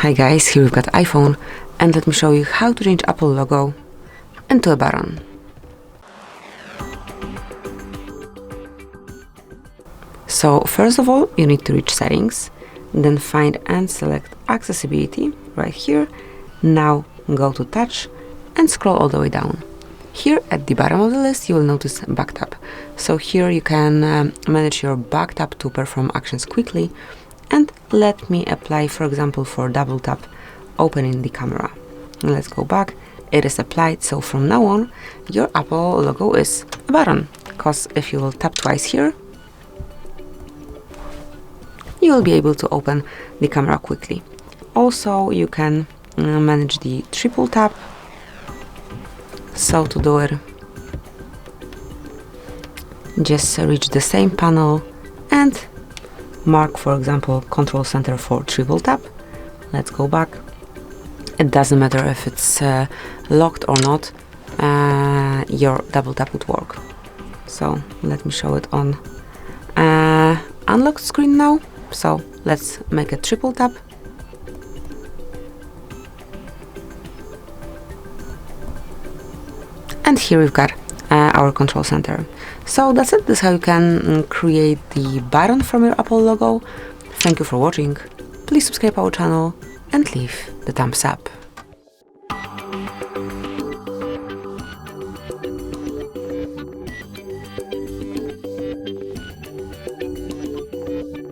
Hi guys, here we've got iPhone, and let me show you how to change Apple logo into a button. So first of all, you need to reach settings, then find and select accessibility right here. Now go to touch and scroll all the way down. Here at the bottom of the list you will notice back tap. So here you can manage your back tap to perform actions quickly, and let me apply, for example, for double tap opening the camera. Let's go back. It is applied, so from now on your Apple logo is a button, because if you will tap twice here, you will be able to open the camera quickly. Also, you can manage the triple tap. So to do it, just reach the same panel and mark, for example, control center for triple tap. Let's go back. It doesn't matter if it's locked or not, your double tap would work. So let me show it on unlocked screen now. So let's make a triple tap. And here we've got our control center. So that's it. This is how you can create the button from your Apple logo. Thank you for watching. Please subscribe our channel and leave the thumbs up.